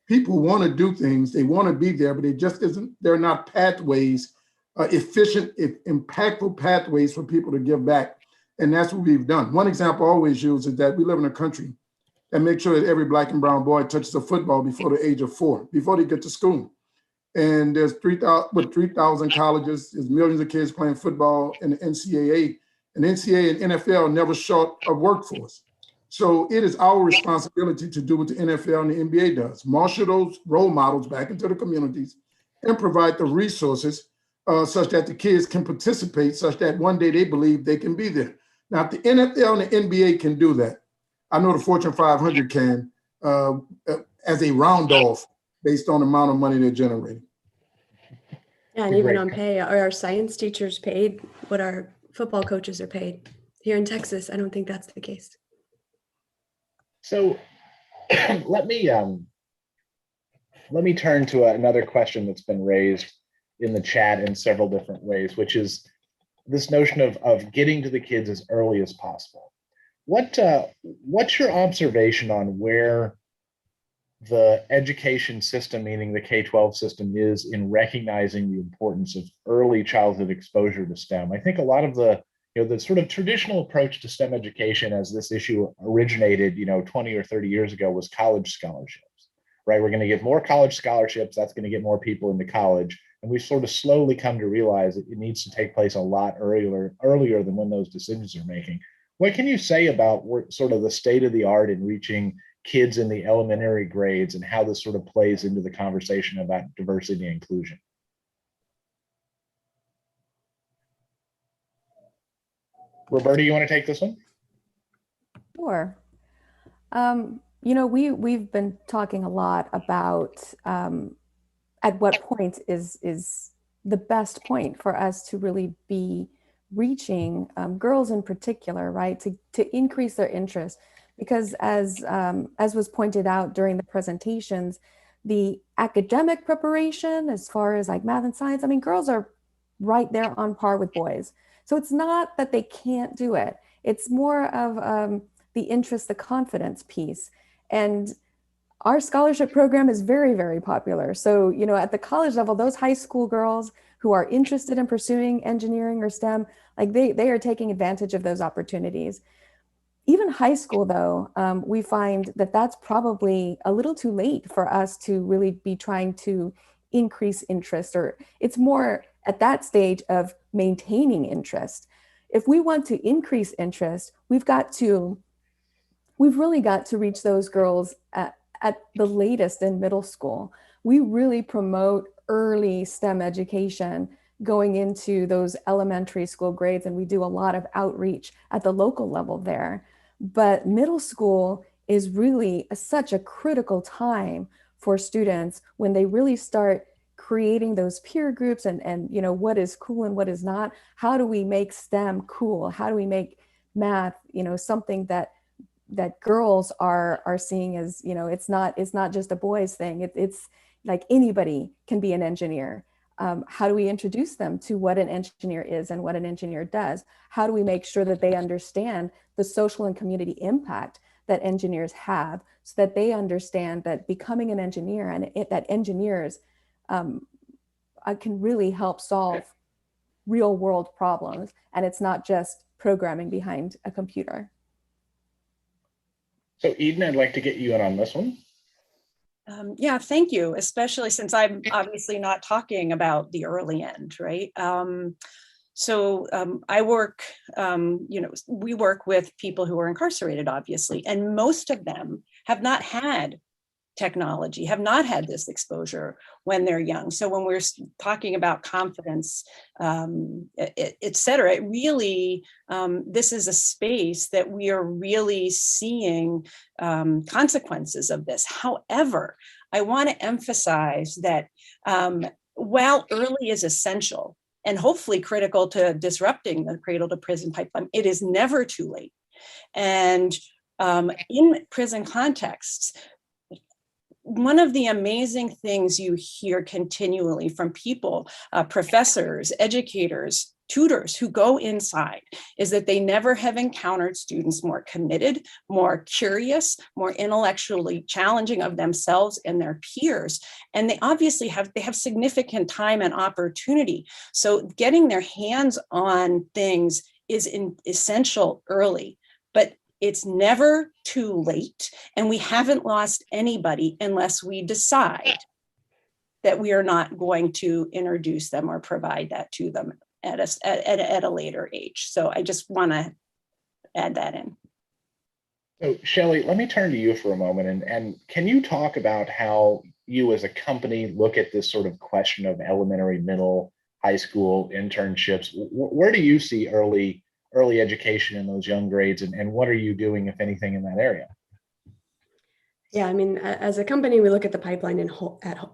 People want to do things, they want to be there, but it just isn't, they're not pathways efficient, impactful pathways for people to give back. And that's what we've done. One example I always use is that we live in a country that makes sure that every Black and brown boy touches a football before the age of 4, before they get to school. And there's 3,000 colleges, there's millions of kids playing football in the NCAA. And NCAA and NFL are never short of workforce. So it is our responsibility to do what the NFL and the NBA does, marshal those role models back into the communities and provide the resources such that the kids can participate, such that one day they believe they can be there. Now, if the NFL and the NBA can do that, I know the Fortune 500 can as a round off based on the amount of money they're generating. Yeah, and even on pay, are our science teachers paid what our football coaches are paid? Here in Texas, I don't think that's the case. So let me turn to another question that's been raised in the chat in several different ways, which is this notion of getting to the kids as early as possible. What's your observation on where the education system, meaning the K-12 system, is in recognizing the importance of early childhood exposure to STEM? I think a lot of the sort of traditional approach to STEM education, as this issue originated 20 or 30 years ago, was college scholarships, right? We're going to give more college scholarships, that's going to get more people into college. And we've sort of slowly come to realize that it needs to take place a lot earlier than when those decisions are making. What can you say about sort of the state of the art in reaching kids in the elementary grades and how this sort of plays into the conversation about diversity and inclusion? Roberta, you want to take this one? Sure. We've been talking a lot about at what point is the best point for us to really be reaching girls in particular, right? To increase their interest, because as was pointed out during the presentations, the academic preparation, as far as like math and science, I mean, girls are right there on par with boys. So it's not that they can't do it. It's more of the interest, the confidence piece. And our scholarship program is very, very popular. So, at the college level, those high school girls who are interested in pursuing engineering or STEM, like they are taking advantage of those opportunities. Even high school, though, we find that that's probably a little too late for us to really be trying to increase interest, or it's more at that stage of maintaining interest. If we want to increase interest, we've really got to reach those girls at the latest in middle school. We really promote early STEM education going into those elementary school grades, and we do a lot of outreach at the local level there. But middle school is really such a critical time for students when they really start creating those peer groups and what is cool and what is not. How do we make STEM cool? How do we make math, something that girls are seeing as, it's not just a boys thing. It's like anybody can be an engineer. How do we introduce them to what an engineer is and what an engineer does? How do we make sure that they understand the social and community impact that engineers have, so that they understand that becoming an engineer and that engineers can really help solve real world problems, and it's not just programming behind a computer. So Eden, I'd like to get you in on this one. Yeah, thank you, especially since I'm obviously not talking about the early end, right? I work, we work with people who are incarcerated, obviously, and most of them have not had technology, have not had this exposure when they're young. So when we're talking about confidence, et cetera, it really, this is a space that we are really seeing consequences of this. However, I want to emphasize that while early is essential and hopefully critical to disrupting the cradle to prison pipeline, it is never too late. And in prison contexts, one of the amazing things you hear continually from people, professors, educators, tutors who go inside is that they never have encountered students more committed, more curious, more intellectually challenging of themselves and their peers. And they obviously have significant time and opportunity. So getting their hands on things is essential early, but it's never too late. And we haven't lost anybody unless we decide that we are not going to introduce them or provide that to them at a later age. So I just want to add that in. So Shelley, let me turn to you for a moment, and can you talk about how you as a company look at this sort of question of elementary, middle, high school internships? Where do you see early education in those young grades, and what are you doing, if anything, in that area? Yeah, I mean, as a company, we look at the pipeline and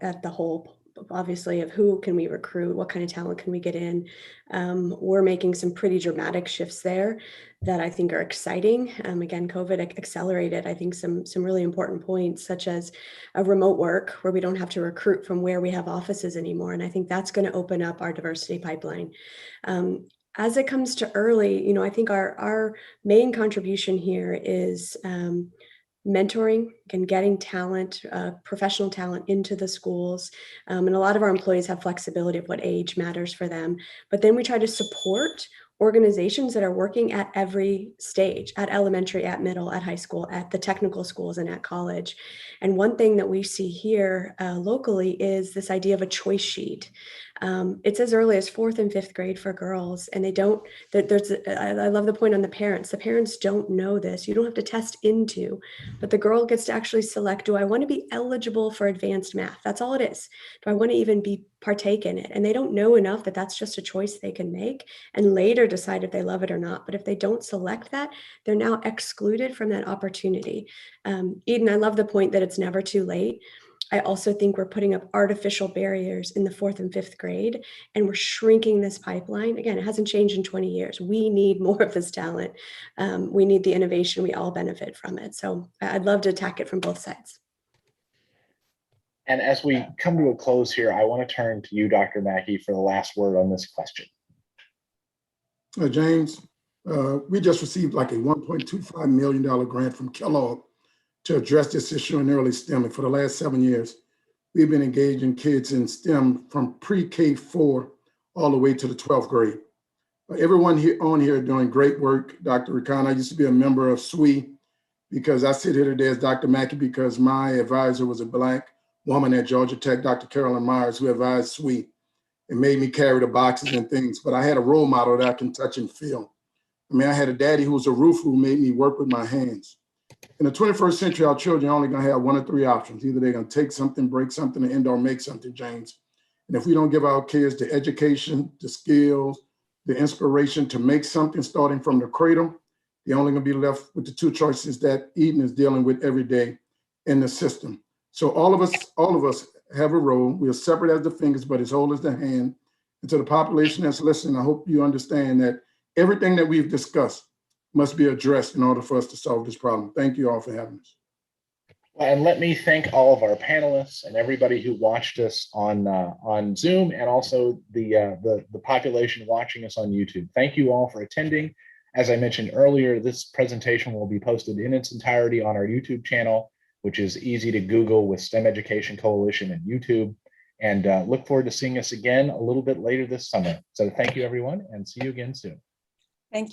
at the whole, obviously, of who can we recruit, what kind of talent can we get in. We're making some pretty dramatic shifts there that I think are exciting. Again, COVID accelerated, I think, some really important points, such as a remote work where we don't have to recruit from where we have offices anymore. And I think that's going to open up our diversity pipeline. As it comes to early, I think our main contribution here is mentoring and getting talent, professional talent into the schools. And a lot of our employees have flexibility of what age matters for them. But then we try to support organizations that are working at every stage, at elementary, at middle, at high school, at the technical schools, and at college. And one thing that we see here locally is this idea of a choice sheet. It's as early as 4th and 5th grade for girls, and they don't, I love the point on the parents. The parents don't know this. You don't have to test into, but the girl gets to actually select, do I want to be eligible for advanced math? That's all it is. Do I want to even partake in it? And they don't know enough that that's just a choice they can make and later decide if they love it or not. But if they don't select that, they're now excluded from that opportunity. Eden, I love the point that it's never too late. I also think we're putting up artificial barriers in the 4th and 5th grade, and we're shrinking this pipeline. Again, it hasn't changed in 20 years. We need more of this talent. We need the innovation. We all benefit from it. So I'd love to attack it from both sides. And as we come to a close here, I want to turn to you, Dr. Mackey, for the last word on this question. James, we just received like a $1.25 million grant from Kellogg to address this issue in early STEM. And for the last 7 years, we've been engaging kids in STEM from pre-K4 all the way to the 12th grade. Everyone here doing great work. Dr. Rincon, I used to be a member of SWE because I sit here today as Dr. Mackey because my advisor was a Black woman at Georgia Tech, Dr. Carolyn Myers, who advised SWE and made me carry the boxes and things. But I had a role model that I can touch and feel. I mean, I had a daddy who was a roofer who made me work with my hands. In the 21st century, our children are only going to have 1 of 3 options. Either they're going to take something, break something, and/or make something, James. And if we don't give our kids the education, the skills, the inspiration to make something starting from the cradle, they're only going to be left with the 2 choices that Eden is dealing with every day in the system. So all of us have a role. We are separate as the fingers, but as whole as the hand. And to the population that's listening, I hope you understand that everything that we've discussed must be addressed in order for us to solve this problem. Thank you all for having us. And let me thank all of our panelists and everybody who watched us on Zoom, and also the population watching us on YouTube. Thank you all for attending. As I mentioned earlier, this presentation will be posted in its entirety on our YouTube channel, which is easy to Google with STEM Education Coalition and YouTube. And look forward to seeing us again a little bit later this summer. So thank you, everyone, and see you again soon. Thank you.